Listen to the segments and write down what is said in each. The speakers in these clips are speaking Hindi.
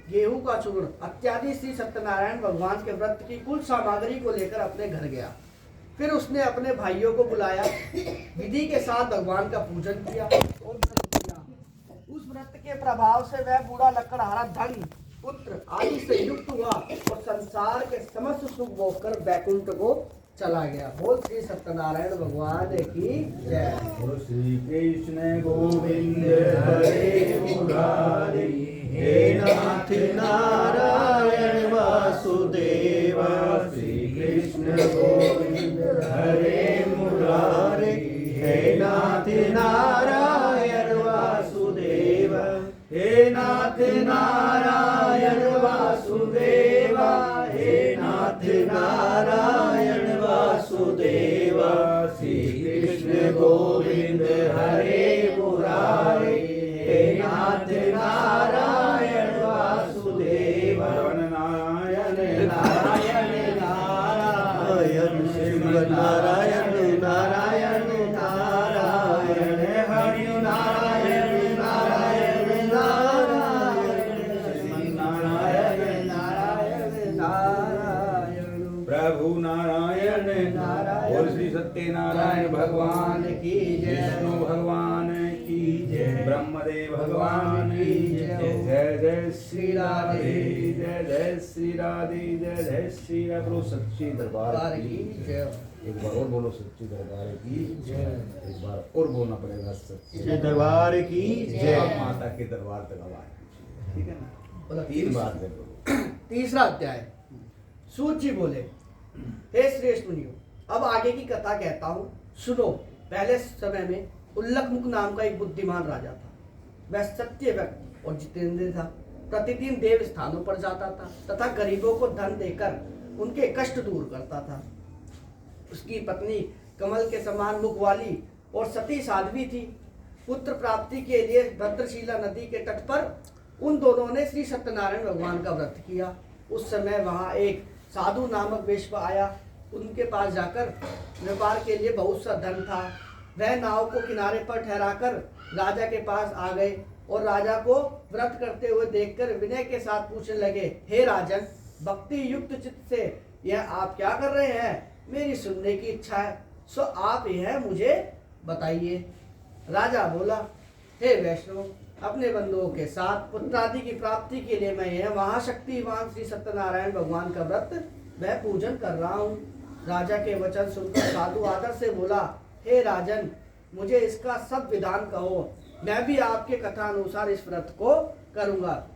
गेहूं का चूर्ण इत्यादि श्री सत्यनारायण भगवान के व्रत की कुल सामग्री को लेकर अपने घर गया। फिर उसने अपने भाइयों को बुलाया, विधि के साथ भगवान का पूजन किया और व्रत किया। उस व्रत के प्रभाव से वह बूढ़ा लकड़हारा धन पुत्र आदि से युक्त हुआ और संसार के समस्त सुख भोग कर वैकुंठ को चला गया। बोल श्री सत्यनारायण भगवान की जय। श्री कृष्ण गोविंद हरे मुरारी, हे नाथ नारायण वासुदेव। श्री कृष्ण गोविंद हरे मुरारी, हे नाथ नारायण वासुदेव। हे नाथ नारायण वासुदेव, हे नाथ नारायण वासुदेव। श्री कृष्ण गोविंद हरे मुरारी, हे नाथ नारायण वासुदेव। नारायण नारायण नारायण शिव नारायण नारायण नारायण हरि नारायण नारायण नारायण नारायण नारायण नारायण प्रभु नारायण नारायण। और श्री सत्यनारायण भगवान की जय, विष्णु भगवान की जय, ब्रह्मदेव भगवान की जय। जय जय श्री राधे, जय जय श्री राधे, जय जय श्री राधे। सच्ची दरबार की जय। एक बार और बोलो सच्ची दरबार की जय। एक बार और बोलना पड़ेगा सच्ची दरबार की जय। माता के दरबार तक आवाज, ठीक है ना? तीन बार बोलो। तीसरा अध्याय। सूत जी बोले, हे श्रेष्ठ मुनियों, अब आगे की कथा कहता हूँ, सुनो। पहले समय में उल्लकमुख नाम का एक बुद्धिमान राजा था। वह सत्य व्यक्त और जितेंद्र था। प्रतिदिन देव स्थानों पर जाता था तथा गरीबों को धन देकर उनके कष्ट दूर करता था। उसकी पत्नी कमल के समान मुख वाली और सती साध्वी थी। पुत्र प्राप्ति के लिए भद्रशिला नदी के तट पर उन दोनों ने श्री सत्यनारायण भगवान का व्रत किया। उस समय वहां एक साधु नामक वेश्या आया। उनके पास जाकर व्यापार के लिए बहुत सा धन था। वह नाव को किनारे पर ठहराकर राजा के पास आ गए और राजा को व्रत करते हुए देखकर विनय के साथ पूछने लगे, हे राजन, भक्ति युक्त चित्त से यह आप क्या कर रहे हैं? मेरी सुनने की इच्छा है, सो आप यह मुझे बताइए। राजा बोला, हे वैष्णव, अपने बंधुओं के साथ पुत्रादि की प्राप्ति के लिए मैं यह महाशक्तिवान श्री सत्यनारायण भगवान का व्रत वह पूजन कर रहा हूँ। राजा के वचन सुनकर साधु आदर से बोला, हे राजन, मुझे इसका सब विधान कहो, मैं भी आपके कथा अनुसार इस व्रत को करूँगा।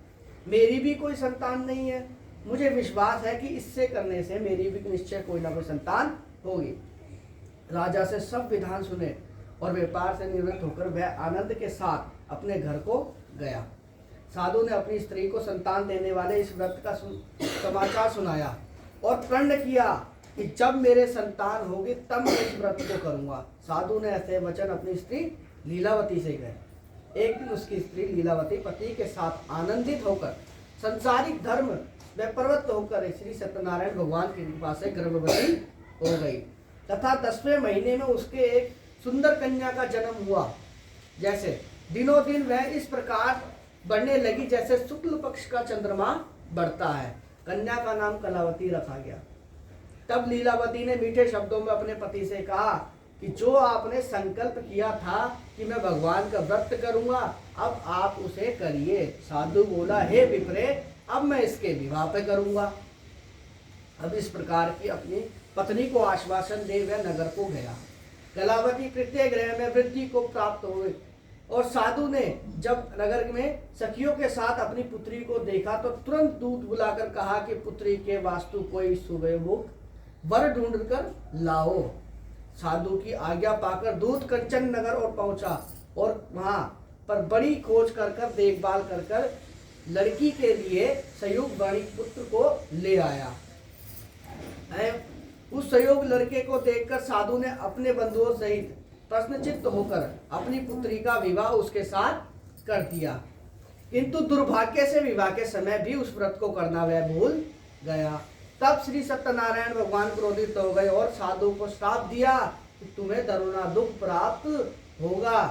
मेरी भी कोई संतान नहीं है। मुझे विश्वास है कि इससे करने से मेरी भी निश्चय कोई ना कोई संतान होगी। राजा से सब विधान सुने और व्यापार से निवृत्त होकर वह आनंद के साथ अपने घर को गया। साधु ने अपनी स्त्री को संतान देने वाले इस व्रत का समाचार सुनाया और प्रण किया कि जब मेरे संतान होगी तब मैं इस व्रत को करूंगा। साधु ने ऐसे वचन अपनी स्त्री लीलावती से कहे। एक दिन उसकी स्त्री लीलावती पति के साथ आनंदित होकर संसारिक धर्म व प्रवृत्त होकर श्री सत्यनारायण भगवान की कृपा से गर्भवती हो गई तथा 10वें महीने में उसके एक सुंदर कन्या का जन्म हुआ। जैसे दिनों दिन वह इस प्रकार बढ़ने लगी जैसे शुक्ल पक्ष का चंद्रमा बढ़ता है। कन्या का नाम कलावती रखा गया। तब लीलावती ने मीठे शब्दों में अपने पति से कहा कि जो आपने संकल्प किया था कि मैं भगवान का व्रत करूंगा, अब आप उसे करिए। साधु बोला, हे विप्रे, अब मैं इसके विवाह पे करूंगा। अब इस प्रकार की अपनी पत्नी को आश्वासन दे वह नगर को गया। कलावती तृतीय ग्रह में वृद्धि को प्राप्त हुए और साधु ने जब नगर में सखियों के साथ अपनी पुत्री को देखा तो तुरंत दूत बुलाकर कहा कि पुत्री के वास्तु कोई सुबह वर ढूंढ कर लाओ। साधु की आज्ञा पाकर दूत कंचन नगर और पहुंचा और वहां पर बड़ी खोज कर देखभाल कर लड़की के लिए संयोग वाणी पुत्र को ले आया। उस संयोग लड़के को देखकर साधु ने अपने बंधुओं सहित प्रश्नचित्त होकर अपनी पुत्री का विवाह उसके साथ कर दिया। किंतु दुर्भाग्य से विवाह के समय भी उस व्रत को करना वह भूल गया। तब श्री सत्यनारायण भगवान क्रोधित हो गए और साधु को श्राप दिया कि तुम्हें दारुण दुख प्राप्त होगा।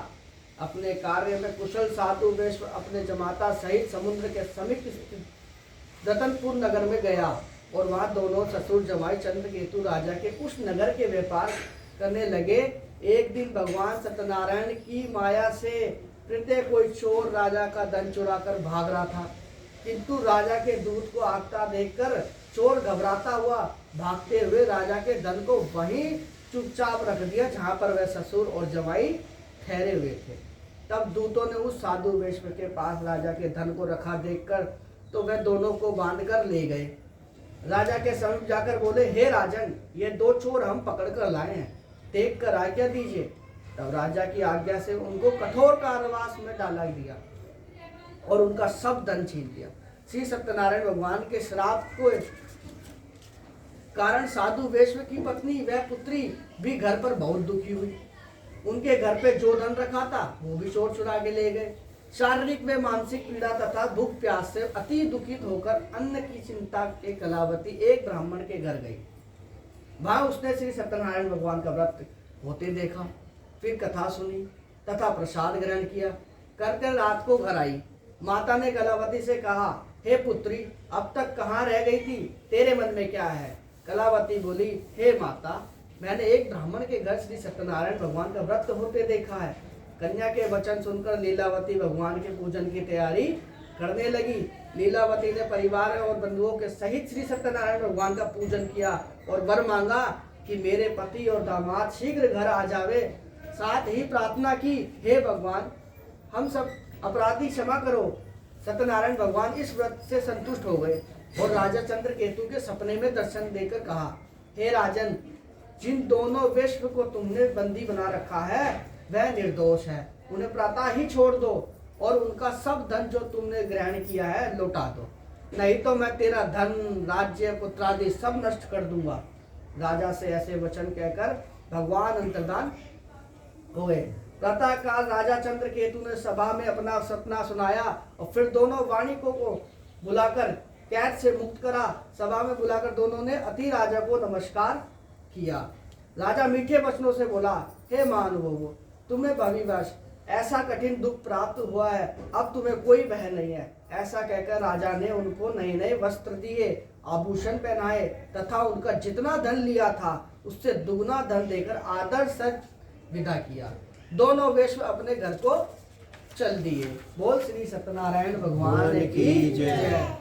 अपने कार्य में कुशल साधु वेश अपने जमाता सहित समुद्र के समीप स्थित रतनपुर नगर में गया और वहां दोनों ससुर जमाई चंद्रकेतु राजा के उस नगर के व्यापार करने लगे। एक दिन भगवान सत्यनारायण की माया से प्रत्येक कोई चोर राजा का धन चुरा कर भाग रहा था, किंतु राजा के दूत को आता देखकर चोर घबराता हुआ भागते हुए राजा के धन को वहीं चुपचाप रख दिया जहां पर वह ससुर और जमाई ठहरे हुए थे। तब दूतों ने उस साधु वेश के पास राजा के धन को रखा देखकर तो वह दोनों को बांध कर ले गए। राजा के समीप जाकर बोले, हे राजन, ये दो चोर हम पकड़ कर लाए हैं, देख कर आज्ञा दीजिए। तब राजा की आज्ञा से उनको कठोर कारावास में डाला दिया और उनका सब धन छीन लिया। श्री सत्यनारायण भगवान के श्राप को कारण साधु वेश की पत्नी व पुत्री भी घर पर बहुत दुखी हुई। उनके घर पे जो धन रखा था वो भी चोर चुरा के ले गए। शारीरिक व मानसिक पीड़ा तथा भूख प्यास से अति दुखित होकर अन्न की चिंता के कलावती एक ब्राह्मण के घर गई। वहां उसने श्री सत्यनारायण भगवान का व्रत होते देखा, फिर कथा सुनी तथा प्रसाद ग्रहण किया। करते रात को घर आई। माता ने कलावती से कहा, हे पुत्री, अब तक कहाँ रह गई थी, तेरे मन में क्या है? कलावती बोली, हे माता, मैंने एक ब्राह्मण के घर श्री सत्यनारायण भगवान का व्रत होते देखा है। कन्या के वचन सुनकर लीलावती भगवान के पूजन की तैयारी करने लगी। लीलावती ने परिवार और बंधुओं के सहित श्री सत्यनारायण भगवान का पूजन किया और वर मांगा कि मेरे पति और दामाद शीघ्र घर आ जावे। साथ ही प्रार्थना की, हे भगवान, हम सब अपराधी क्षमा करो। सत्यनारायण भगवान इस व्रत से संतुष्ट हो गए और राजा चंद्रकेतु के सपने में दर्शन देकर कहा, हे राजन, जिन दोनों विश्व को तुमने बंदी बना रखा है वह निर्दोष है, उन्हें प्रातः ही छोड़ दो और उनका सब धन जो तुमने ग्रहण किया है लौटा दो, नहीं तो मैं तेरा धन, राज्य, पुत्रादि सब नष्ट कर दूंगा। राजा से ऐसे वचन कहकर भगवान अंतर्धान हो गए। प्रातः काल राजा चंद्रकेतु ने सभा में अपना सपना सुनाया और फिर दोनों वाणिकों को बुलाकर कैद से मुक्त करा। सभा में बुलाकर दोनों ने अति राजा को नमस्कार किया। राजा मीठे वचनों से बोला, हे मानवों, तुम्हें भविवश ऐसा कठिन दुख प्राप्त हुआ है, अब तुम्हें कोई भय नहीं है। ऐसा कहकर राजा ने उनको नए नए वस्त्र दिए, आभूषण पहनाए तथा उनका जितना धन लिया था उससे दुगना धन देकर आदर से विदा किया। दोनों वेश अपने घर को चल दिए। बोल श्री सत्यनारायण भगवान की जय।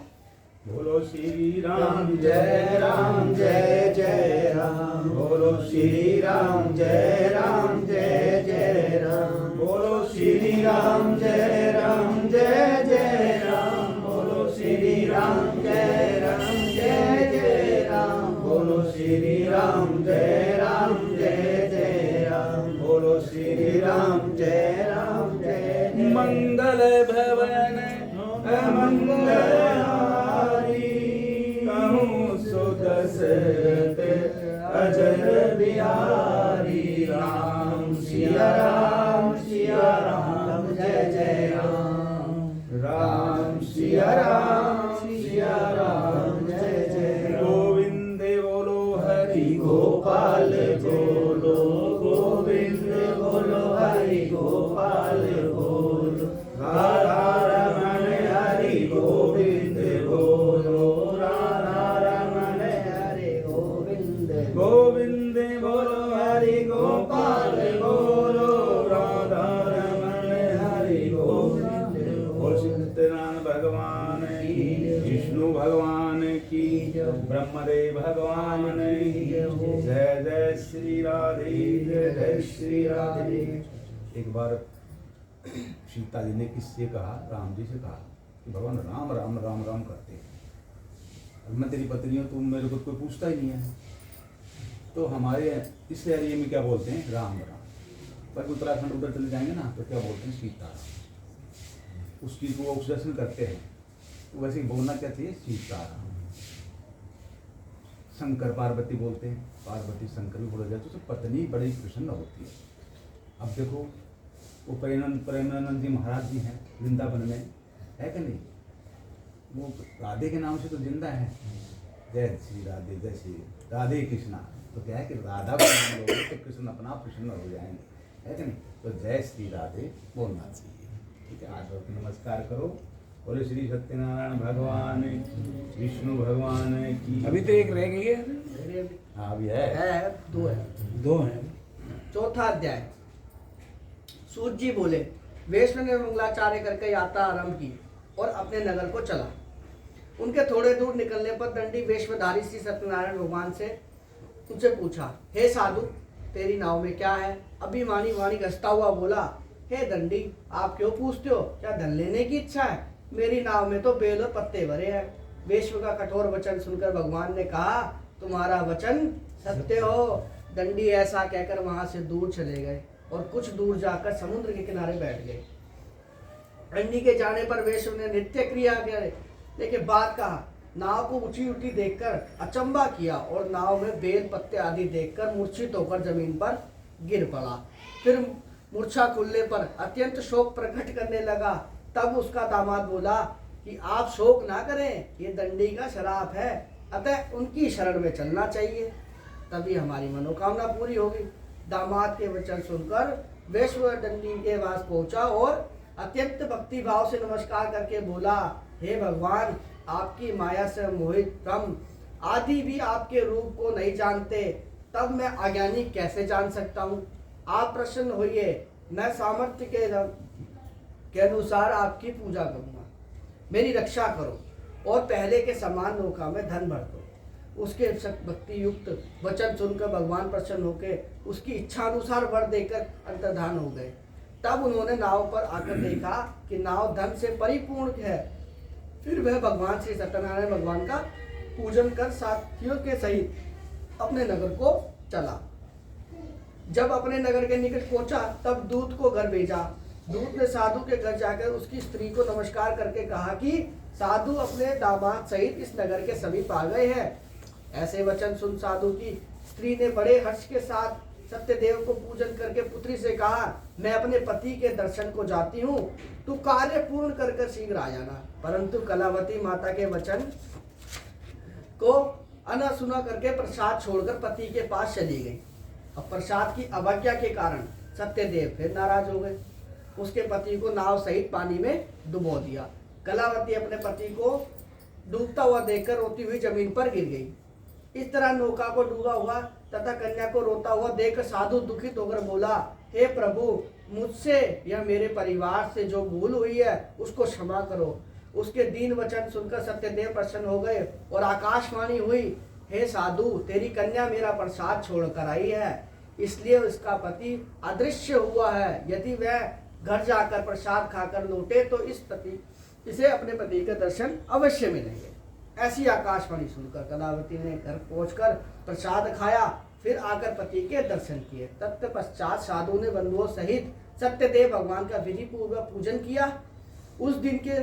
बोलो श्री राम जय राम जय जय राम। बोलो श्री राम जय राम जय जय राम। बोलो श्री राम जय राम जय जय राम। बोलो श्री राम जय राम जय जय राम। बोलो श्री राम जय राम जय जय राम। बोलो श्री राम जय राम जय जय। मंगल भवन अमंगल कहूँ सुदसत अजर बिहारी। राम सिया राम जय जय राम। राम सिया राम जय जय। गोविंद बोलो हरि गोपाल बोलो। गोविंद बोलो हरि गोपाल बोलो। राधा रमण हरि गोविंद बोलो। गोविंद बोलो हरि गोपाल बोलो। राधा रमण हरि गोविंद बोलो। सत्यनारायण भगवान की, विष्णु भगवान की, ब्रह्मदेव भगवान की जय। जय श्री राधे जय श्री राधे। एक बार सीता जी ने किससे कहा? राम जी से कहा कि भगवान राम राम राम राम करते हैं, मैं तेरी पत्नी हूँ, तुम मेरे को कोई पूछता ही नहीं है। तो हमारे इस एरिया में क्या बोलते हैं? राम राम। पर उत्तराखंड उधर चले जाएंगे ना तो क्या बोलते हैं? सीताराम। उस चीज़ को वो ऑब्जर्वेशन करते हैं, तो वैसे ही बोलना क्या चाहिए? सीताराम। शंकर पार्वती बोलते हैं, पार्वती शंकर भी बोला जाए तो पत्नी बड़ी प्रसन्न होती है। अब देखो वो प्रेमानंद जी महाराज जी हैं वृंदावन में, है कि नहीं? वो राधे के नाम से तो जिंदा है। जय श्री राधे जय श्री राधे कृष्णा। तो क्या है कि राधा को नाम लोगे तो कृष्ण अपना प्रसन्न हो जाएंगे। है कि नहीं? तो जय श्री राधे बोलना चाहिए। ठीक है, आज नमस्कार करो। बोले श्री सत्यनारायण भगवान, विष्णु भगवान की। अभी तो एक रह गई है। हाँ अभी है, दो है। चौथा अध्याय। सूत जी बोले, वैष्णव ने मंगलाचार्य करके यात्रा आरंभ की और अपने नगर को चला। उनके थोड़े दूर निकलने पर दंडी वेशधारी श्री सत्यनारायण भगवान से उनसे पूछा, हे साधु, तेरी नाव में क्या है? अभिमानी वाणी घसता हुआ बोला, हे दंडी, आप क्यों पूछते हो? क्या धन लेने की इच्छा है? मेरी नाव में तो बेल और पत्ते भरे हैं। वेश्व का कठोर वचन सुनकर भगवान ने कहा, तुम्हारा वचन सत्य हो। दंडी ऐसा कहकर वहां से दूर चले गए और कुछ दूर जाकर समुद्र के किनारे बैठ गए। दंडी के जाने पर वेश्व ने नित्य क्रिया के बाद कहा, नाव को ऊंची ऊंची देखकर अचंबा किया और नाव में बेल पत्ते आदि देखकर मूर्छित होकर जमीन पर गिर पड़ा। फिर मूर्छा खुलने पर अत्यंत शोक प्रकट करने लगा। तब उसका दामाद बोला कि आप शोक ना करें, ये दंडी का श्राप है, अतः उनकी शरण में चलना चाहिए, तभी हमारी मनोकामना पूरी होगी। दामाद के वचन सुनकर वैश्व दंडी के पास पहुंचा और अत्यंत भक्ति भाव से नमस्कार करके बोला, हे भगवान, आपकी माया से मोहित हम आदि भी आपके रूप को नहीं जानते, तब मैं अज्ञानी कैसे जान सकता हूँ? आप प्रसन्न होइए, मैं सामर्थ्य के अनुसार आपकी पूजा करूँगा। मेरी रक्षा करो और पहले के समान नौका में धन भर दो। उसके भक्ति युक्त वचन सुनकर भगवान प्रसन्न होकर उसकी इच्छा अनुसार वर देकर अंतर्धान हो गए। तब उन्होंने नाव पर आकर देखा कि नाव धन से परिपूर्ण है। फिर वह भगवान श्री सत्यनारायण भगवान का पूजन कर साथियों के सहित अपने नगर को चला। जब अपने नगर के निकट पहुंचा तब दूत को घर भेजा। दूत ने साधु के घर जाकर उसकी स्त्री को नमस्कार करके कहा कि साधु अपने दामाद सहित इस नगर के समीप आ गए हैं। ऐसे वचन सुन साधु की स्त्री ने बड़े हर्ष के साथ सत्यदेव को पूजन करके पुत्री से कहा, मैं अपने पति के दर्शन को जाती हूँ, तू कार्य पूर्ण कर शीघ्र आ जाना। परंतु कलावती माता के वचन को अनसुना करके प्रसाद छोड़कर पति के पास चली गई। अब प्रसाद की अवज्ञा के कारण सत्यदेव फिर नाराज हो गए। उसके पति को नाव सहित पानी में डुबो दिया। कलावती अपने पति को डूबता हुआ देखकर रोती हुई जमीन पर गिर गई। इस तरह नौका को डूबा हुआ तथा कन्या को रोता हुआ देखकर साधु दुखित होकर बोला, हे प्रभु, मुझसे या मेरे परिवार से जो भूल हुई है उसको क्षमा करो। उसके दीन वचन सुनकर सत्यदेव प्रसन्न हो गए और आकाशवाणी हुई, हे साधु, तेरी कन्या मेरा प्रसाद छोड़कर आई है, इसलिए उसका पति अदृश्य हुआ है। यदि वह घर जाकर प्रसाद खाकर लौटे तो इसे अपने पति के दर्शन अवश्य मिलेंगे। ऐसी आकाशवाणी सुनकर कलावती ने घर पहुंचकर प्रसाद खाया, फिर आकर पति के दर्शन किए। तत्पश्चात साधु ने बंधुओं सहित सत्यदेव भगवान का विधि पूर्वक पूजन किया। उस दिन के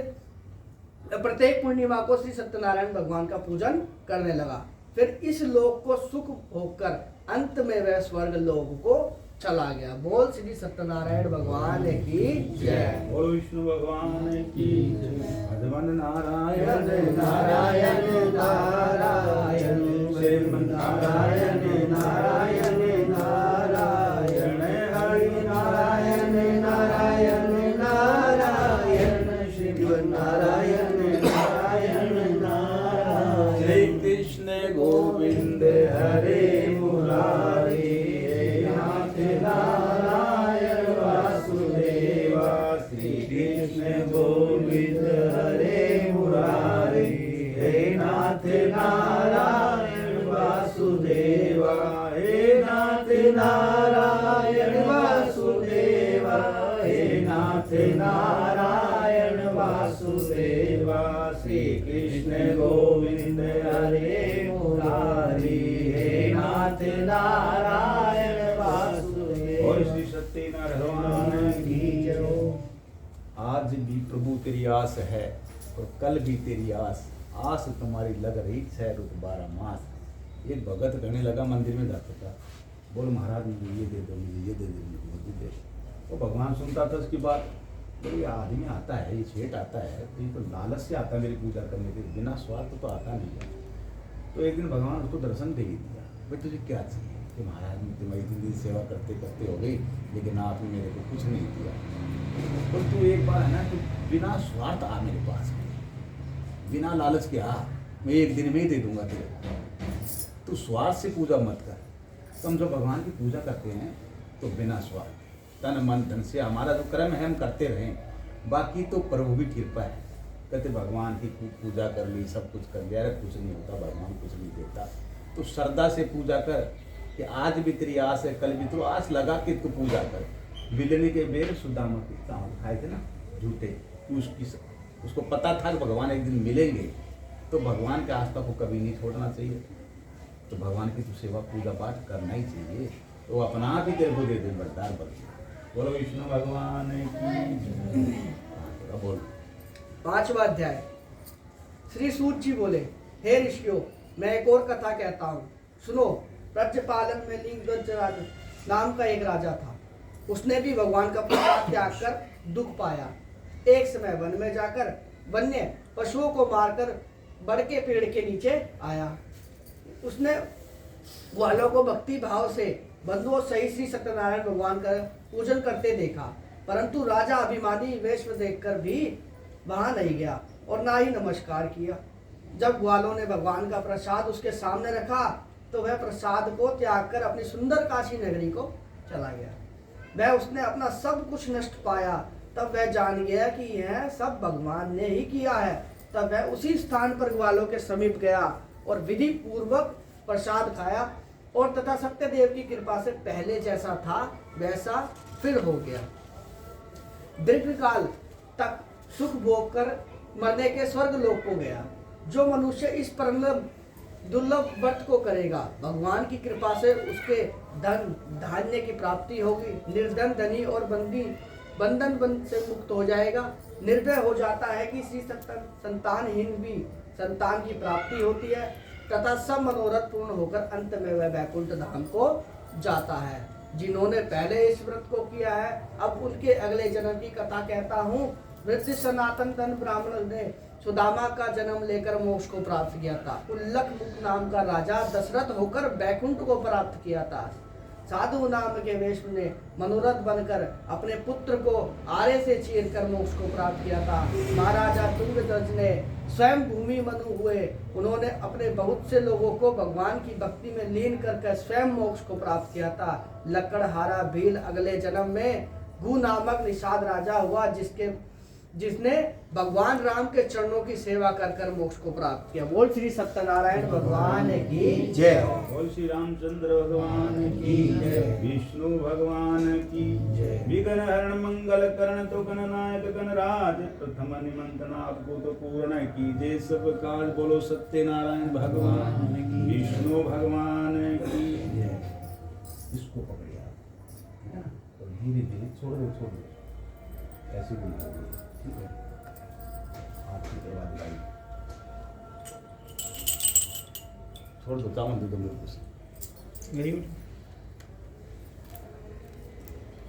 प्रत्येक पूर्णिमा को श्री सत्यनारायण भगवान का पूजन करने लगा। फिर इस लोक को सुख होकर अंत में वह स्वर्ग लोक को चला गया। बोल श्री सत्यनारायण भगवान की जय। बोल विष्णु भगवान की जय। भगवान नारायण नारायण नारायण श्रीमन्नारायण नारायण नारायण हरि नारायण नारायण नारायण श्रीमन्नारायण नारायण नारायण। श्री कृष्ण गोविंद हरे मुरारी, नारायण वासुदेवा। श्री कृष्ण गोविंद हरे मुरारी, हे नाथ नारायण वासुदेवा, हे नाथ नारायण वासुदेवा, हे नाथ नारायण वासुदेवा। श्री कृष्ण गोविंद हरे मुरारी, हे नाथ नारायण वासुदेवा। और श्री सत्यनारायण भगवान की जय। आज भी प्रभु तेरी आस है और कल भी तेरी आस तुम्हारी लग रही 6 रुत 12 मास। एक भगत कहने लगा, मंदिर में जाता था, बोल महाराज मुझे ये दे दो, मुझे ये दे दो, मुझे वो दे दो। तो भगवान सुनता था उसकी बात। तो ये आदमी आता है, ये सेठ आता है, तो ये तो लालच से आता है मेरी पूजा करने के, बिना स्वार्थ तो आता नहीं है। तो एक दिन भगवान उसको दर्शन दे ही दिया, भाई तुझे क्या चाहिए? कि महाराज तुम्हारी जिंदगी सेवा करते करते हो गई, लेकिन आपने मेरे को कुछ नहीं दिया। तो तू एक बार है ना, तू बिना स्वार्थ आ मेरे पास, बिना लालच के आ, मैं एक दिन में ही दे दूंगा तेरे को। तू स्वार्थ से पूजा मत कर। तो हम जो भगवान की पूजा करते हैं तो बिना स्वार्थ, तन मन धन से, हमारा जो कर्म है हम करते रहें, बाकी तो प्रभु की कृपा है। कहते भगवान की पूजा कर ली, सब कुछ कर लिया, कुछ नहीं होता, भगवान कुछ नहीं देता। तो श्रद्धा से पूजा कर कि आज भी तेरी आस है, कल भी, तो आस लगा के तू पूजा कर। बिलने के बेर सुदामा के चावल खाए थे ना झूठे, उसको पता था कि भगवान एक दिन मिलेंगे, तो भगवान के आस्था को कभी नहीं छोड़ना चाहिए। तो भगवान की तो सेवा पूजा पाठ करना ही चाहिए। तो अपना आप ही तेरे को दे दे बरदार बल। बोलो विष्णु भगवान की बोल। 5वां अध्याय। श्री सूत जी बोले, हे ऋषियों, मैं एक और कथा कहता हूँ, सुनो। ब्रजपालन में लिंगध्वज नाम का एक राजा था। उसने भी भगवान का प्रसाद त्याग कर दुख पाया। एक समय वन में जाकर वन्य पशुओं को मारकर बड़ के पेड़ के नीचे आया। उसने ग्वालों को भक्ति भाव से बंधुओं सहित श्री सत्यनारायण भगवान का पूजन करते देखा, परंतु राजा अभिमानी वेश में देखकर भी वहां नहीं गया और ना ही नमस्कार किया। जब ग्वालों ने भगवान का प्रसाद उसके सामने रखा तो वह प्रसाद को त्याग कर अपनी सुंदर काशी नगरी को चला गया। वह उसने अपना सब कुछ नष्ट पाया। तब वह जान गया कि यह सब भगवान ने ही किया है। तब वह उसी स्थान पर ग्वालों के समीप गया और विधि पूर्वक प्रसाद खाया और तथा सत्यदेव की कृपा से पहले जैसा था वैसा फिर हो गया। दीर्घकाल तक सुख भोग कर मरने के स्वर्ग लोक को गया। जो मनुष्य इस परम दुर्लभ व्रत को करेगा, भगवान की कृपा से उसके धन धान्य की प्राप्ति होगी। निर्धन धनी और बंधन से मुक्त हो जाएगा। निर्भय हो जाता है कि श्री संतानहीन भी संतान की प्राप्ति होती है तथा सब मनोरथ पूर्ण होकर अंत में वह वैकुंठ धाम को जाता है। जिन्होंने पहले इस व्रत को किया है, अब उनके अगले जन्म की कथा कहता हूँ। वृद्ध सनातन धन ब्राह्मण ने सुदामा का जन्म लेकर मोक्ष को प्राप्त किया था। उल्लक मुख नाम का राजा दशरथ होकर बैकुंठ को प्राप्त किया था। साधु नाम के वेश ने मनोरथ बनकर अपने पुत्र को आरे से चीरकर मोक्ष को प्राप्त किया था। महाराजा तुंगध्वज ने स्वयं भूमि मनु हुए। उन्होंने अपने बहुत से लोगों को भगवान की भक्ति में लीन करके स्वयं मोक्ष को प्राप्त किया था। लकड़हारा भील अगले जन्म में गु नामक निषाद राजा हुआ, जिसने भगवान राम के चरणों की सेवा कर कर मोक्ष को प्राप्त किया। बोल श्री सत्यनारायण भगवान की जय। बोल श्री रामचंद्र भगवान की जय। विष्णु भगवान की जय। विघ्न हरण मंगल करण तो गण नायक गणराज, प्रथम निमंत्रण आपको तो पूर्ण कीजिए सब काज। बोलो सत्यनारायण भगवान की। विष्णु भगवान की जय। इसको पकड़िए आप, और धीरे धीरे छोड़ दो ऐसे बनाओगे, ठीक है। आपकी दवा दिलाई छोड़ दो, चावल दे दो मेरे को। Very good.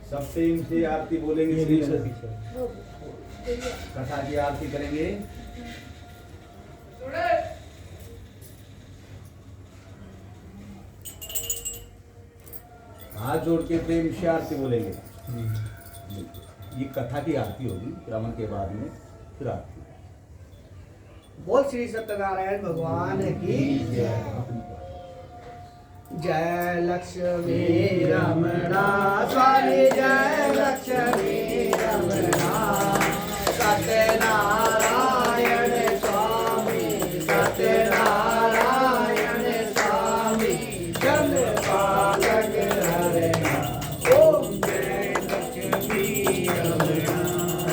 सब प्रेम से आरती बोलेंगे। श्री कथा की आरती करेंगे। हाथ जोड़ के प्रेम से आरती बोलेंगे। ये कथा की आरती होगी, श्रावण के बाद में फिर आरती। बोल श्री सत्यनारायण भगवान की जय। जय लक्ष्मी रमणा स्वामी, जय लक्ष्मी रमणा। सत्यनारायण स्वामी, सत्यनारायण स्वामी, जन पालक हरना। ओम जय लक्ष्मी रमणा।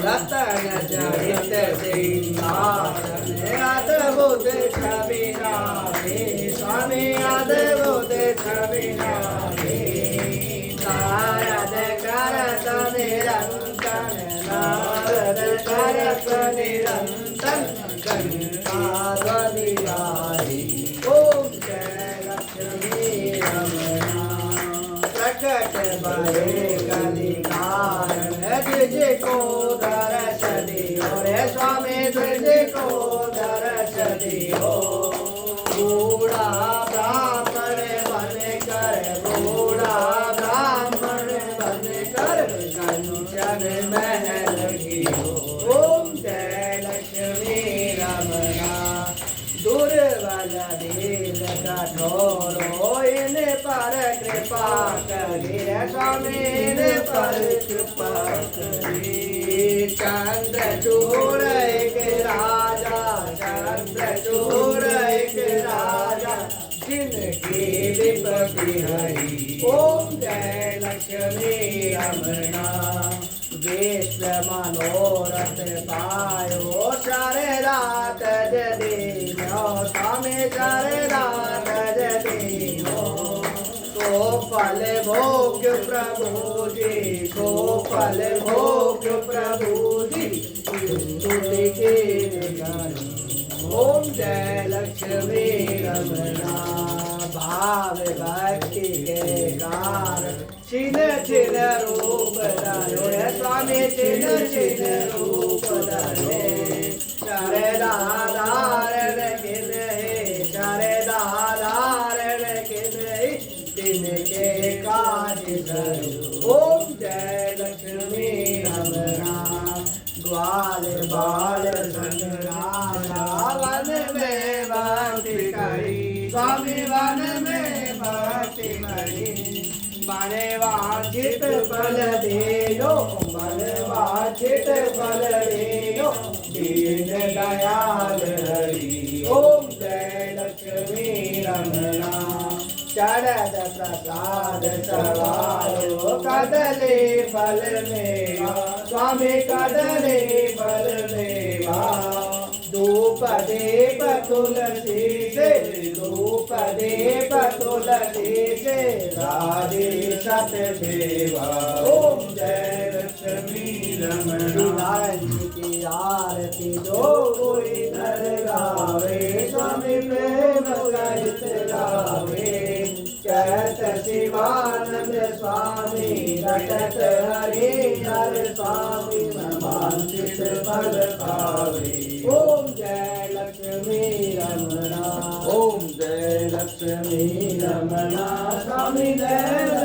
रतन जनित सिंहासन अद्भुत छवि नामे, स्वामी अद्भुत छवि नामे। नारद करत निरंतर, नारद करत निरंतर, घंटाध्वनि गाहि। ओम जय लक्ष्मी रमणा। प्रकट भये कलिकारण, तुझको दर्श दियो रे स्वामी, तुझको दर्श दियो। बूढ़ा ब्राह्मण बन कर कठोरो इन पर कृपा करी स्वामी इन पर कृपा करी चंद्रचूड़ एक राजा चंद्रचूड़ एक राजा जिनकी विपत्ति हरी ओम जय लक्ष्मी रमणा विश्व मनोरथ पायो सारे रात जदीनो स्वामी सारे रात जदीनो तो फल भोग प्रभु जी तो फल भोग प्रभु जी स्तुति के ओम जय लक्ष्मी रमणा भाव भक्ति के कारण छिन छिन रूप धरो स्वामी छिन छिन रूप धरो शरदाधारण किन शरदाधारण किन तिनके काज धरो ओम जय लक्ष्मी रमणा ग्वाल बाल संग्राम वन में भक्ति करी स्वामी वन में भक्ति करी मन वांछित फल देयो मन वांछित फल देयो दीन दयाल हरि ओम जय लक्ष्मी रमणा शरद प्रसाद सवारो कदले फल मेवा स्वामी कदले फल मेवा धूप दीप तुलसी से धूप दीप तुलसी से राधे सत देवा ओम जय लक्ष्मी रमणा की आरती जो कोई नर गावे स्वामी प्रेम सहित गावे कहत शिवानंद स्वामी रटत हरि हर स्वामी वांछित फल पावे ओम जय लक्ष्मी रमणा ओम जय लक्ष्मी रमणा स्वामी जय